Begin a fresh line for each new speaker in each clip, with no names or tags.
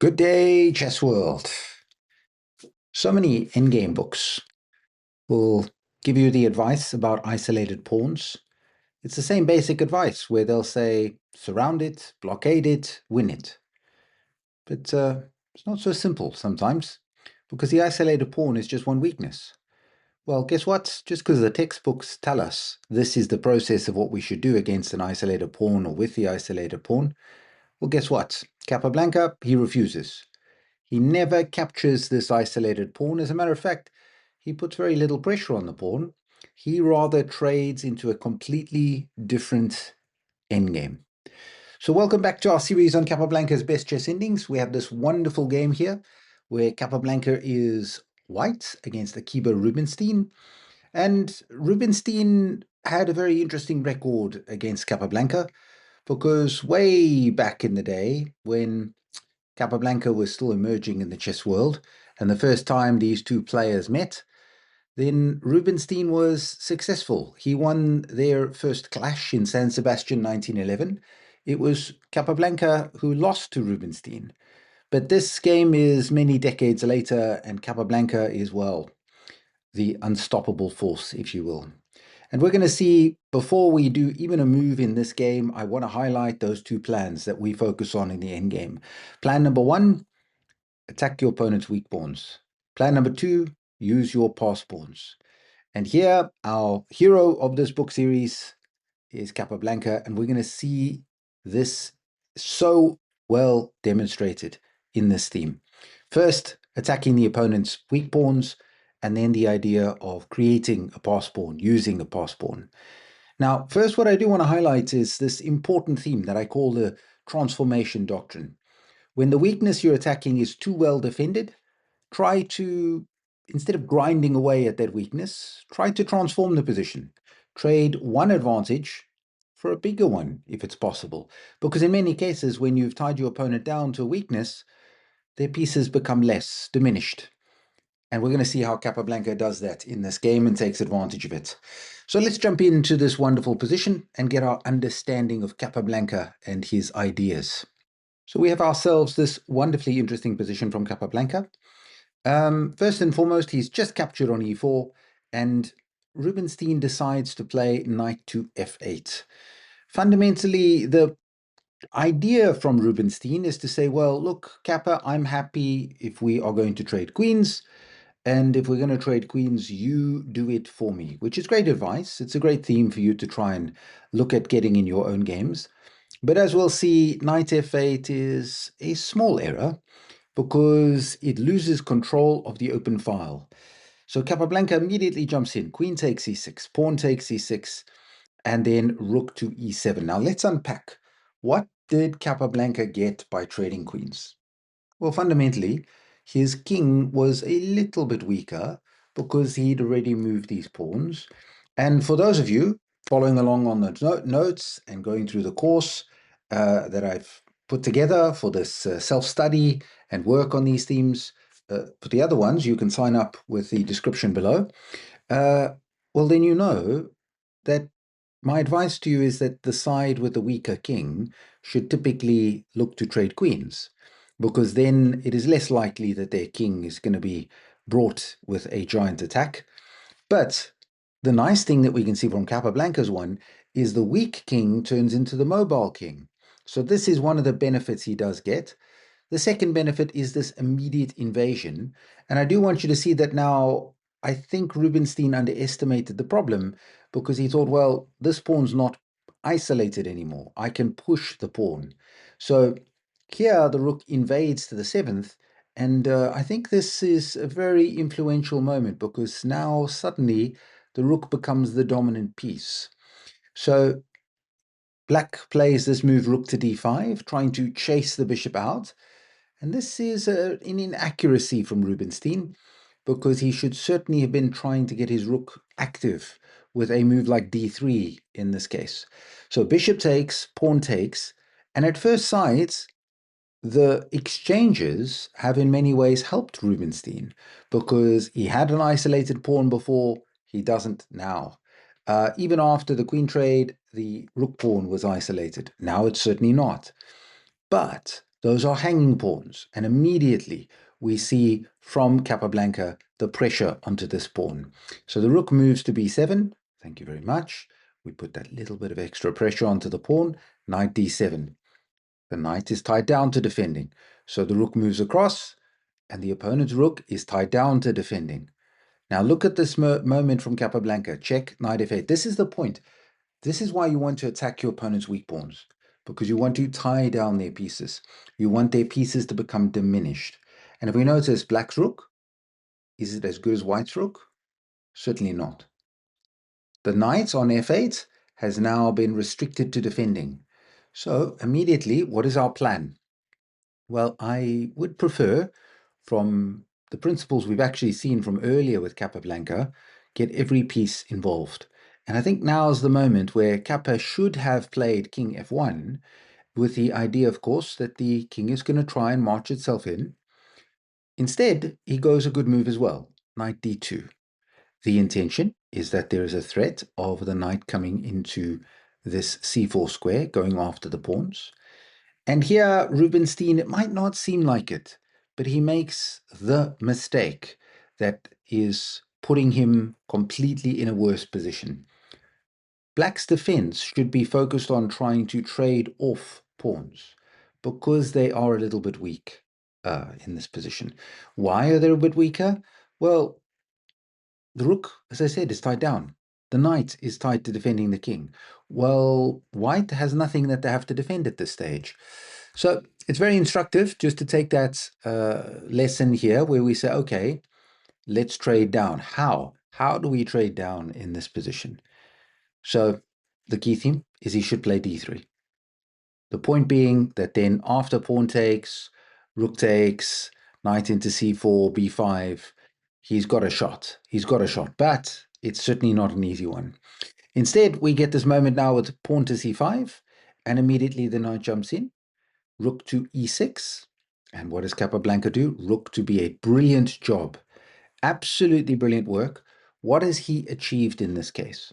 Good day, chess world. So many endgame books will give you the advice about isolated pawns. It's the same basic advice where they'll say, surround it, blockade it, win it. But it's not so simple sometimes, because the isolated pawn is just one weakness. Well, guess what? Just because the textbooks tell us this is the process of what we should do against an isolated pawn or with the isolated pawn, well, guess what? Capablanca, he refuses. He never captures this isolated pawn. As a matter of fact, he puts very little pressure on the pawn. He rather trades into a completely different endgame. So welcome back to our series on Capablanca's best chess endings. We have this wonderful game here where Capablanca is white against Akiba Rubinstein. And Rubinstein had a very interesting record against Capablanca because way back in the day when Capablanca was still emerging in the chess world, and the first time these two players met, then Rubinstein was successful. He won their first clash in San Sebastian 1911. It was Capablanca who lost to Rubinstein. But this game is many decades later, and Capablanca is, well, the unstoppable force, if you will. And we're going to see, before we do even a move in this game, I want to highlight those two plans that we focus on in the endgame. Plan number one, attack your opponent's weak pawns. Plan number two, use your pass pawns. And here, our hero of this book series is Capablanca, and we're going to see this so well demonstrated in this theme. First, attacking the opponent's weak pawns, and then the idea of creating a pass pawn, using a pass pawn. Now, first, what I do want to highlight is this important theme that I call the Transformation Doctrine. When the weakness you're attacking is too well defended, try to, instead of grinding away at that weakness, try to transform the position. Trade one advantage for a bigger one, if it's possible. Because in many cases, when you've tied your opponent down to a weakness, their pieces become less, diminished. And we're going to see how Capablanca does that in this game and takes advantage of it. So let's jump into this wonderful position and get our understanding of Capablanca and his ideas. So we have ourselves this wonderfully interesting position from Capablanca. First and foremost, he's just captured on e4, and Rubinstein decides to play knight to f8. Fundamentally, the idea from Rubinstein is to say, well, look, Kappa, I'm happy if we are going to trade queens, and if we're going to trade queens, you do it for me, which is great advice. It's a great theme for you to try and look at getting in your own games. But as we'll see, knight f8 is a small error because it loses control of the open file. So Capablanca immediately jumps in. Queen takes e6, pawn takes e6, and then rook to e7. Now let's unpack. What did Capablanca get by trading queens? Well, fundamentally, his king was a little bit weaker because he'd already moved these pawns. And for those of you following along on the notes and going through the course that I've put together for this self-study and work on these themes, for the other ones, you can sign up with the description below. Well, then you know that my advice to you is that the side with the weaker king should typically look to trade queens, because then it is less likely that their king is going to be brought with a giant attack. But the nice thing that we can see from Capablanca's one is the weak king turns into the mobile king. So this is one of the benefits he does get. The second benefit is this immediate invasion. And I do want you to see that now. I think Rubinstein underestimated the problem because he thought, well, this pawn's not isolated anymore. I can push the pawn. So here the rook invades to the 7th, and I think this is a very influential moment because now suddenly the rook becomes the dominant piece. So black plays this move rook to d5, trying to chase the bishop out. And this is an inaccuracy from Rubinstein because he should certainly have been trying to get his rook active with a move like d3 in this case. So bishop takes, pawn takes, and at first sight, the exchanges have in many ways helped Rubinstein because he had an isolated pawn before, he doesn't now. Even after the queen trade, the rook pawn was isolated. Now it's certainly not. But Those are hanging pawns, and immediately we see from Capablanca the pressure onto this pawn. So the rook moves to b7. Thank you very much. We put that little bit of extra pressure onto the pawn. Knight d7. The knight is tied down to defending. So the rook moves across, and the opponent's rook is tied down to defending. Now look at this moment from Capablanca. Check, knight f8. This is the point. This is why you want to attack your opponent's weak pawns, because you want to tie down their pieces. You want their pieces to become diminished. And if we notice black's rook, is it as good as white's rook? Certainly not. The knight on f8 has now been restricted to defending. So immediately, what is our plan? Well, I would prefer, from the principles we've actually seen from earlier with Capablanca, get every piece involved. And I think now is the moment where Kappa should have played king f1, with the idea, of course, that the king is going to try and march itself in. Instead, he goes a good move as well, knight d2. The intention is that there is a threat of the knight coming into this c4 square, going after the pawns. And here, Rubinstein, it might not seem like it, but he makes the mistake that is putting him completely in a worse position. Black's defense should be focused on trying to trade off pawns because they are a little bit weak in this position. Why are they a bit weaker? Well, the rook, as I said, is tied down. The knight is tied to defending the king. Well, white has nothing that they have to defend at this stage. So it's very instructive just to take that lesson here where we say, okay, let's trade down. How? How do we trade down in this position? So the key theme is he should play d3. The point being that then after pawn takes, rook takes, knight into c4, b5, he's got a shot. He's got a shot, but it's certainly not an easy one. Instead, we get this moment now with pawn to c5, and immediately the knight jumps in. Rook to e6. And what does Capablanca do? Rook to b8. Brilliant job. Absolutely brilliant work. What has he achieved in this case?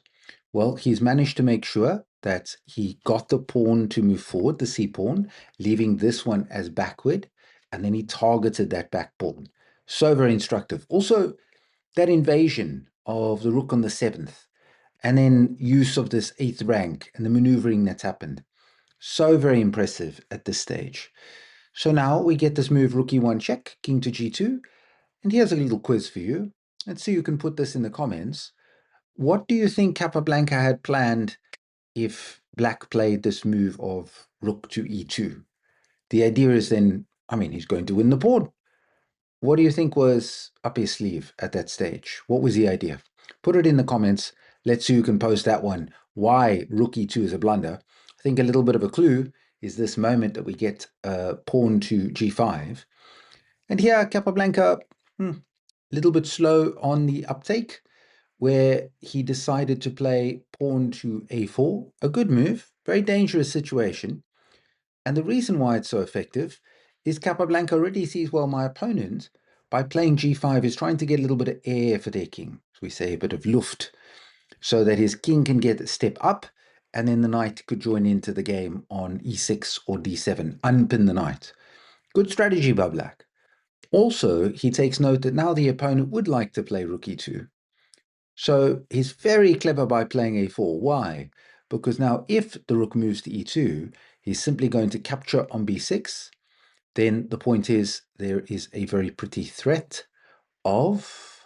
Well, he's managed to make sure that he got the pawn to move forward, the c pawn, leaving this one as backward, and then he targeted that back pawn. So very instructive. Also, that invasion of the rook on the 7th, and then use of this 8th rank and the maneuvering that's happened. So very impressive at this stage. So now we get this move rook e1 check, king to g2, and here's a little quiz for you. Let's see, you can put this in the comments. What do you think Capablanca had planned if black played this move of rook to e2? The idea is then, I mean, he's going to win the pawn. What do you think was up his sleeve at that stage? What was the idea? Put it in the comments. Let's see who can post that one. Why rook e2 is a blunder. I think a little bit of a clue is this moment that we get pawn to g5. And here, Capablanca, a little bit slow on the uptake, where he decided to play pawn to a4. A good move, very dangerous situation. And the reason why it's so effective is Capablanca already sees, well, my opponent, by playing g5, is trying to get a little bit of air for their king. So we say a bit of Luft, so that his king can get a step up, and then the knight could join into the game on e6 or d7, unpin the knight. Good strategy by black. Also, he takes note that now the opponent would like to play rook e2. So he's very clever by playing a4. Why? Because now if the rook moves to e2, he's simply going to capture on b6. Then the point is there is a very pretty threat of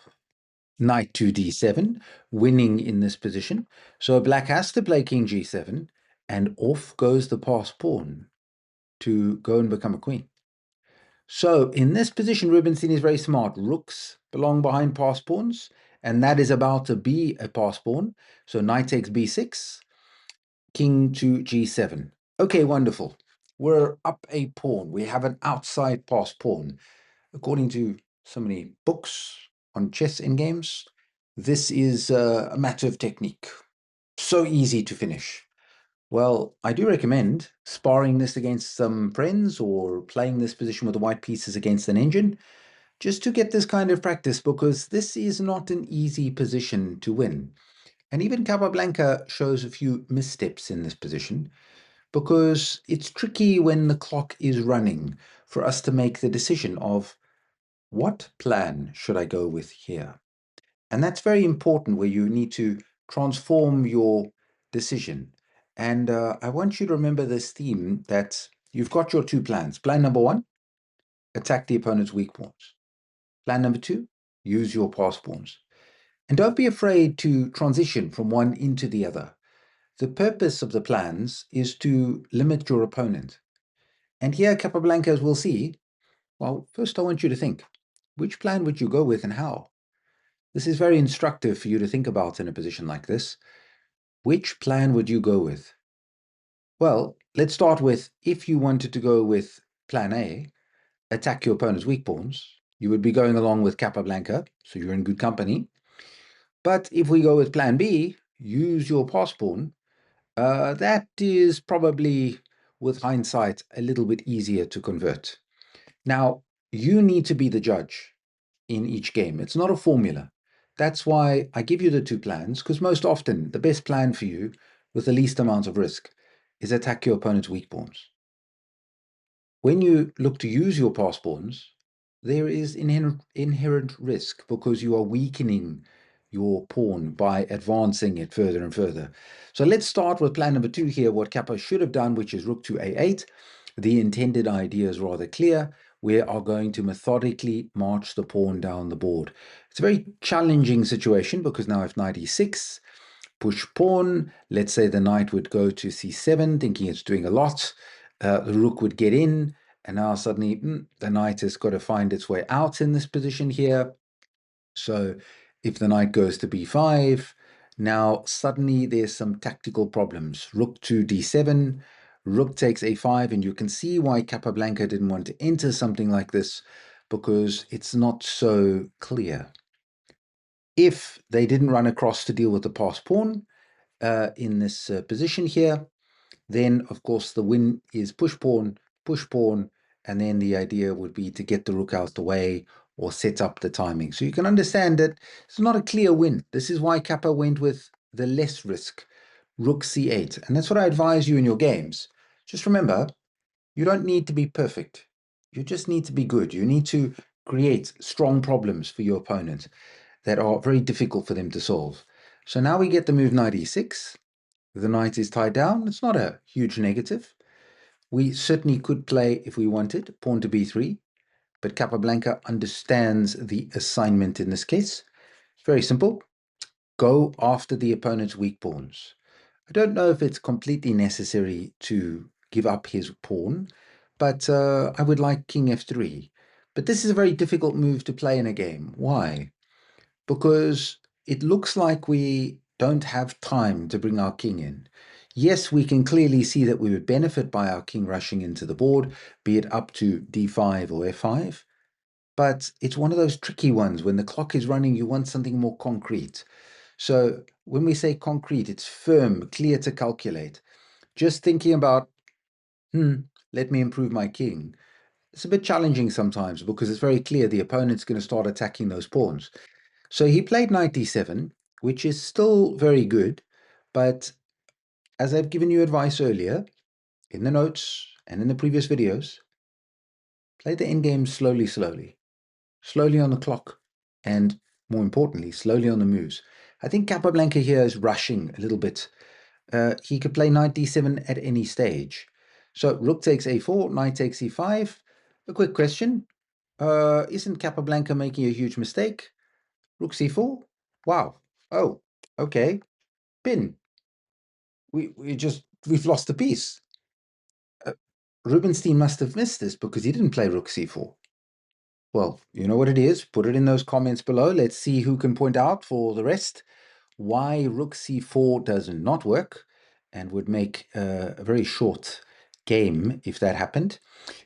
knight to d7, winning in this position. So black has to play king g7, and off goes the passed pawn to go and become a queen. So in this position, Rubinstein is very smart. Rooks belong behind passed pawns, and that is about to be a passed pawn. So knight takes b6, king to g7. Okay, wonderful. We're up a pawn. We have an outside passed pawn. According to so many books on chess endgames, this is a matter of technique. So easy to finish. Well, I do recommend sparring this against some friends or playing this position with the white pieces against an engine, just to get this kind of practice, because this is not an easy position to win. And even Capablanca shows a few missteps in this position. because it's tricky when the clock is running for us to make the decision of what plan should I go with here? And that's very important where you need to transform your decision. And I want you to remember this theme that you've got your two plans. Plan number one, attack the opponent's weak pawns. Plan number two, use your pass pawns. And don't be afraid to transition from one into the other. The purpose of the plans is to limit your opponent. And here, Capablanca, as we'll see, well, first I want you to think, which plan would you go with and how? This is very instructive for you to think about in a position like this. Which plan would you go with? Well, let's start with if you wanted to go with plan A, attack your opponent's weak pawns, you would be going along with Capablanca, so you're in good company. But if we go with plan B, use your pass pawn, that is probably, with hindsight, a little bit easier to convert. Now, you need to be the judge in each game. It's not a formula. That's why I give you the two plans, because most often the best plan for you with the least amount of risk is attack your opponent's weak pawns. When you look to use your pass pawns, there is inherent risk because you are weakening your pawn by advancing it further and further. So let's start with plan number two here, what Kappa should have done, which is rook to a8. The intended idea is rather clear. We are going to methodically march the pawn down the board. It's a very challenging situation because now if knight e6, push pawn, let's say the knight would go to c7, thinking it's doing a lot. The rook would get in, and now suddenly the knight has got to find its way out in this position here. So if the knight goes to b5, now suddenly there's some tactical problems. Rook to d7, rook takes a5, and you can see why Capablanca didn't want to enter something like this, because it's not so clear. If they didn't run across to deal with the pass pawn in this position here, then of course the win is push pawn, and then the idea would be to get the rook out the way or set up the timing. So you can understand that it's not a clear win. This is why Kappa went with the less risk, rook c8. And that's what I advise you in your games. Just remember, you don't need to be perfect. You just need to be good. You need to create strong problems for your opponent that are very difficult for them to solve. So now we get the move knight e6. The knight is tied down. It's not a huge negative. We certainly could play, if we wanted, pawn to b3, but Capablanca understands the assignment in this case. Very simple. Go after the opponent's weak pawns. I don't know if it's completely necessary to give up his pawn, but I would like king f3. But this is a very difficult move to play in a game. Why? Because it looks like we don't have time to bring our king in. Yes, we can clearly see that we would benefit by our king rushing into the board, be it up to d5 or f5, but it's one of those tricky ones. When the clock is running, you want something more concrete. So when we say concrete, it's firm, clear to calculate. Just thinking about, let me improve my king. It's a bit challenging sometimes because it's very clear the opponent's going to start attacking those pawns. So he played knight d7, which is still very good, but as I've given you advice earlier, in the notes and in the previous videos, play the endgame slowly, slowly on the clock, and more importantly, slowly on the moves. I think Capablanca here is rushing a little bit. He could play knight d7 at any stage. So rook takes a4, knight takes e5. A quick question, isn't Capablanca making a huge mistake? Rook c4? Wow. Oh, okay. Pin. We've lost the piece. Uh, Rubinstein must have missed this because he didn't play rook c4. Well, you know what it is. Put it in those comments below. Let's see who can point out for the rest why rook c4 does not work and would make a very short game if that happened.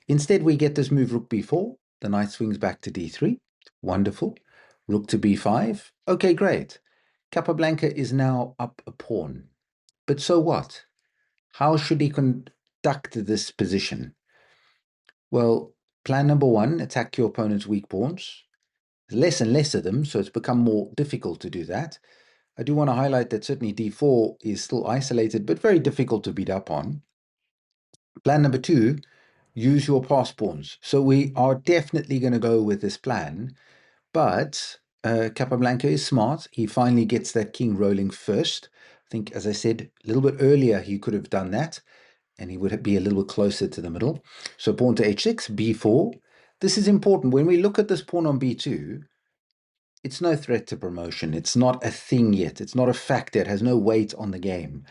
Instead, we get this move rook b4. The knight swings back to d3. Wonderful. Rook to b5. Okay, great. Capablanca is now up a pawn. But so what? How should he conduct this position? Well, plan number one, attack your opponent's weak pawns. There's less and less of them, so it's become more difficult to do that. I do want to highlight that certainly d4 is still isolated, but very difficult to beat up on. Plan number 2, use your pass pawns. So we are definitely going to go with this plan, but Capablanca is smart. He finally gets that king rolling first. I think, as I said a little bit earlier, he could have done that, and he would be a little bit closer to the middle. So pawn to h6, b4. This is important. When we look at this pawn on b2, it's no threat to promotion. It's not a thing yet. It's not a factor. It has no weight on the game.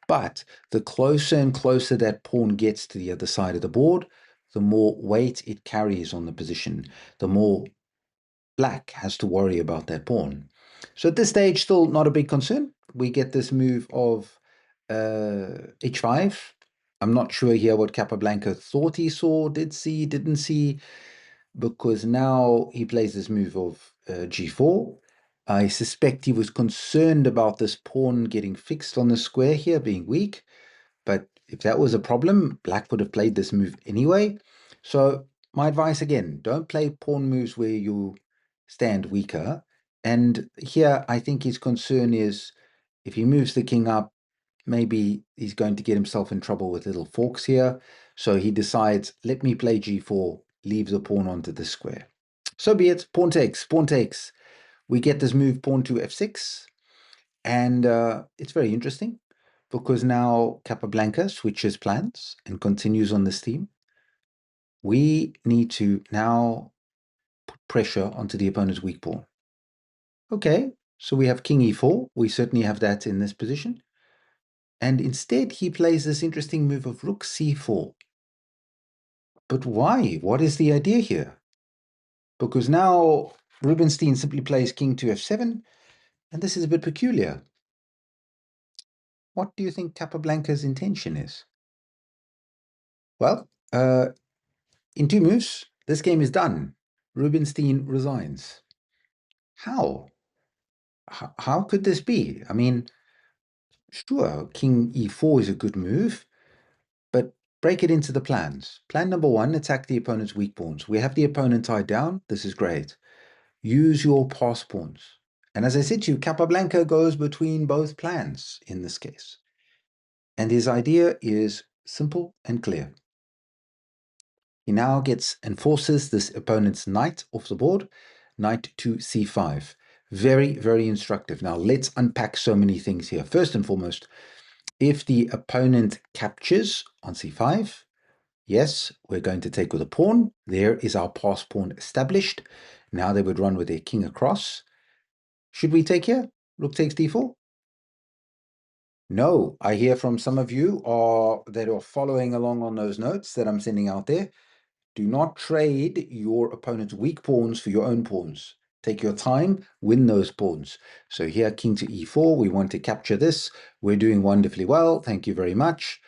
But the closer and closer that pawn gets to the other side of the board, the more weight it carries on the position, the more black has to worry about that pawn. So at this stage, still not a big concern. We get this move of h5. I'm not sure here what Capablanca thought he saw, did see, didn't see, because now he plays this move of g4. I suspect he was concerned about this pawn getting fixed on the square here, being weak. But if that was a problem, black would have played this move anyway. So my advice again, don't play pawn moves where you stand weaker. And here, I think his concern is if he moves the king up, maybe he's going to get himself in trouble with little forks here. So he decides, let me play g4, leave the pawn onto the square. So be it, pawn takes, pawn takes. We get this move, pawn to f6. And it's very interesting because now Capablanca switches plans and continues on this theme. We need to now put pressure onto the opponent's weak pawn. Okay, so we have king e4. We certainly have that in this position. And instead, he plays this interesting move of rook c4. But why? What is the idea here? Because now Rubinstein simply plays king to f7, and this is a bit peculiar. What do you think Capablanca's intention is? Well, in 2 moves, this game is done. Rubinstein resigns. How? How could this be? I mean, sure, king e4 is a good move, but break it into the plans. Plan number 1, attack the opponent's weak pawns. We have the opponent tied down. This is great. Use your pass pawns. And as I said to you, Capablanca goes between both plans in this case. And his idea is simple and clear. He now gets and forces this opponent's knight off the board, knight to c5. Very, very instructive. Now, let's unpack so many things here. First and foremost, if the opponent captures on c5, yes, we're going to take with a pawn. There is our pass pawn established. Now they would run with their king across. Should we take here? Rook takes d4? No, I hear from some of you that are following along on those notes that I'm sending out there. Do not trade your opponent's weak pawns for your own pawns. Take your time, win those pawns. So here, king to e4, we want to capture this. We're doing wonderfully well. Thank you very much.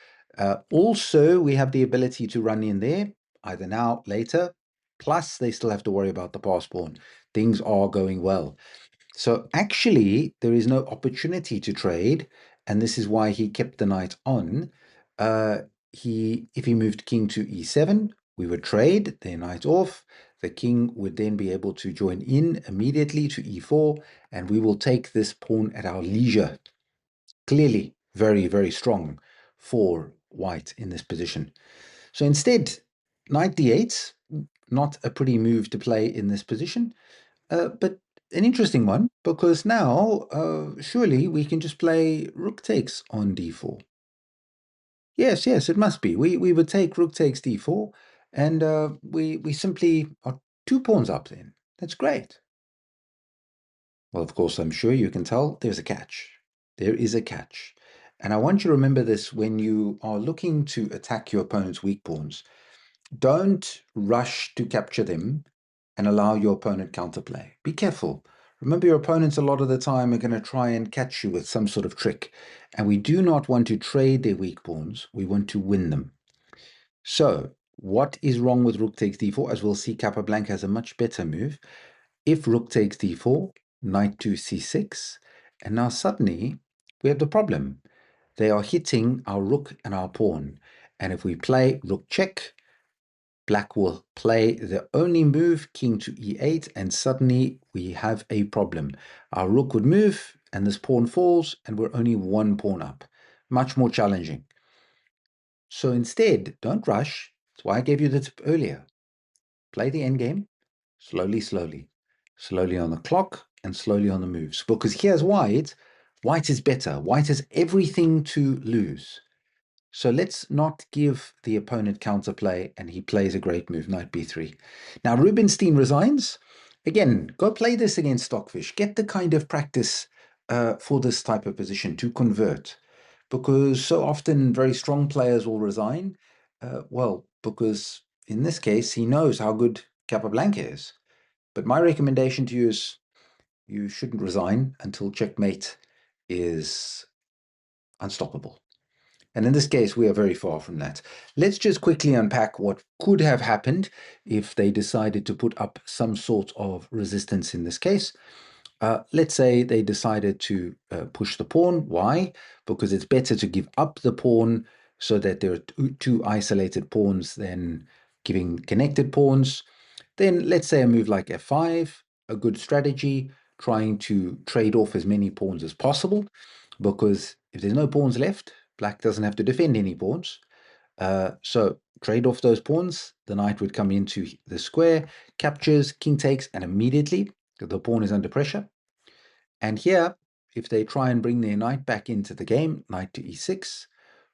Also, we have the ability to run in there, either now, later. Plus, they still have to worry about the pass pawn. Things are going well. So actually, there is no opportunity to trade, and this is why he kept the knight on. If he moved king to e7, we would trade, the knight off. The king would then be able to join in immediately to e4, and we will take this pawn at our leisure. Clearly, very, very strong for white in this position. So instead, knight d8, not a pretty move to play in this position. But an interesting one, because now surely we can just play rook takes on d4. Yes, yes, it must be. We would take rook takes d4, and we simply are 2 pawns up then. That's great. Well, of course, I'm sure you can tell there's a catch. There is a catch. And I want you to remember this when you are looking to attack your opponent's weak pawns. Don't rush to capture them and allow your opponent counterplay. Be careful. Remember, your opponents a lot of the time are going to try and catch you with some sort of trick. And we do not want to trade their weak pawns. We want to win them. So what is wrong with rook takes d4? As we'll see, Capablanca has a much better move. If rook takes d4, knight to c6, and now suddenly we have the problem. They are hitting our rook and our pawn. And if we play rook check, black will play the only move, king to e8, and suddenly we have a problem. Our rook would move, and this pawn falls, and we're only 1 pawn up. Much more challenging. So instead, don't rush. That's why I gave you the tip earlier. Play the endgame slowly, slowly. Slowly on the clock and slowly on the moves. Because here's white. White is better. White has everything to lose. So let's not give the opponent counterplay, and he plays a great move, knight b3. Now, Rubinstein resigns. Again, go play this against Stockfish. Get the kind of practice for this type of position to convert. Because so often very strong players will resign. Well, because in this case, he knows how good Capablanca is. But my recommendation to you is you shouldn't resign until checkmate is unstoppable. And in this case, we are very far from that. Let's just quickly unpack what could have happened if they decided to put up some sort of resistance in this case. Let's say they decided to push the pawn. Why? Because it's better to give up the pawn so that there are two isolated pawns than giving connected pawns. Then let's say a move like f5, a good strategy, trying to trade off as many pawns as possible, because if there's no pawns left, black doesn't have to defend any pawns. So trade off those pawns, the knight would come into the square, captures, king takes, and immediately the pawn is under pressure. And here, if they try and bring their knight back into the game, knight to e6,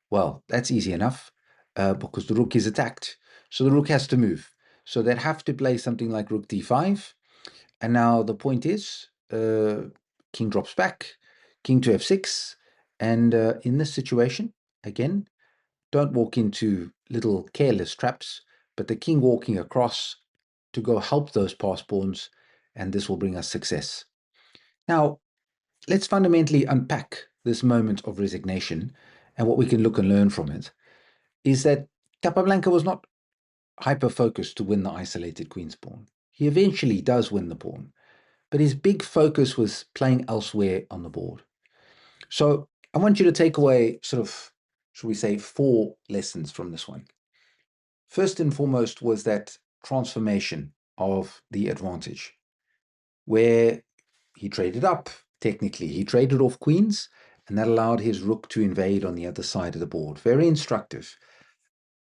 well, that's easy enough because the rook is attacked. So the rook has to move. So they'd have to play something like rook d5. And now the point is, king drops back, king to f6. And in this situation, again, don't walk into little careless traps, but the king walking across to go help those pass pawns, and this will bring us success. Now, let's fundamentally unpack this moment of resignation, and what we can look and learn from it is that Capablanca was not hyper-focused to win the isolated queen's pawn. He eventually does win the pawn, but his big focus was playing elsewhere on the board. So I want you to take away sort of, should we say, 4 lessons from this one. First and foremost was that transformation of the advantage, where he traded up, technically. He traded off queens, and that allowed his rook to invade on the other side of the board. Very instructive.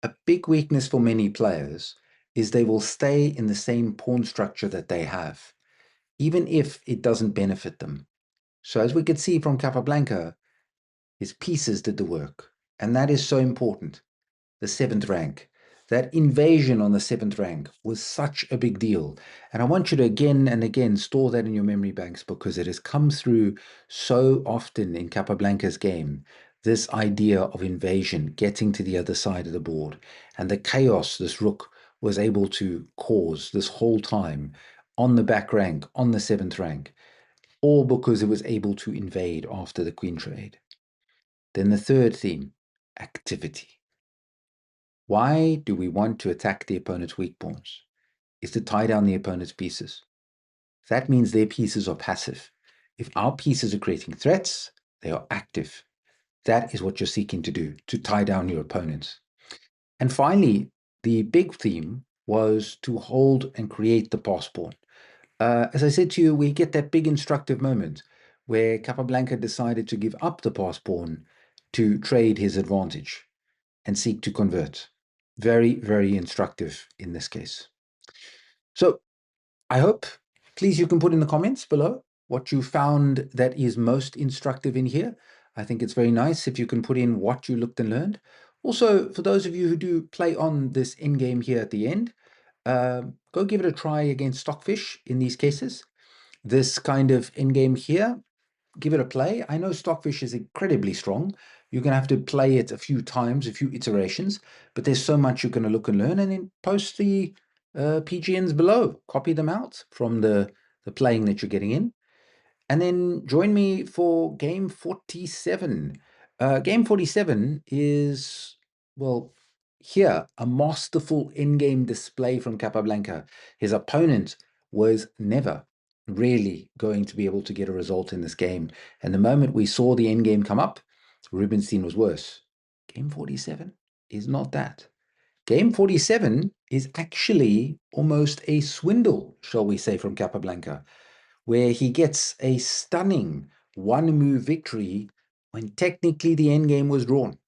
A big weakness for many players is they will stay in the same pawn structure that they have, even if it doesn't benefit them. So as we could see from Capablanca, his pieces did the work, and that is so important. The 7th rank. That invasion on the 7th rank was such a big deal. And I want you to again and again store that in your memory banks, because it has come through so often in Capablanca's game. This idea of invasion, getting to the other side of the board, and the chaos this rook was able to cause this whole time on the back rank, on the 7th rank, all because it was able to invade after the queen trade. Then the third theme, activity. Why do we want to attack the opponent's weak pawns? Is to tie down the opponent's pieces. That means their pieces are passive. If our pieces are creating threats, they are active. That is what you're seeking to do, to tie down your opponents. And finally, the big theme was to hold and create the pass pawn. As I said to you, we get that big instructive moment where Capablanca decided to give up the pass pawn to trade his advantage and seek to convert. Very, very instructive in this case. So I hope, please, you can put in the comments below what you found that is most instructive in here. I think it's very nice if you can put in what you looked and learned. Also, for those of you who do play on this endgame here at the end, go give it a try against Stockfish in these cases. This kind of endgame here, give it a play. I know Stockfish is incredibly strong. You're going to have to play it a few times, a few iterations, but there's so much you're going to look and learn, and then post the PGNs below. Copy them out from the playing that you're getting in. And then join me for game 47. Game 47 is, well, here, a masterful in-game display from Capablanca. His opponent was never really going to be able to get a result in this game. And the moment we saw the end game come up, Rubinstein was worse. Game 47 is not that. Game 47 is actually almost a swindle, shall we say, from Capablanca, where he gets a stunning one-move victory when technically the endgame was drawn.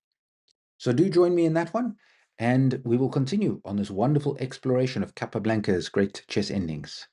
So do join me in that one, and we will continue on this wonderful exploration of Capablanca's great chess endings.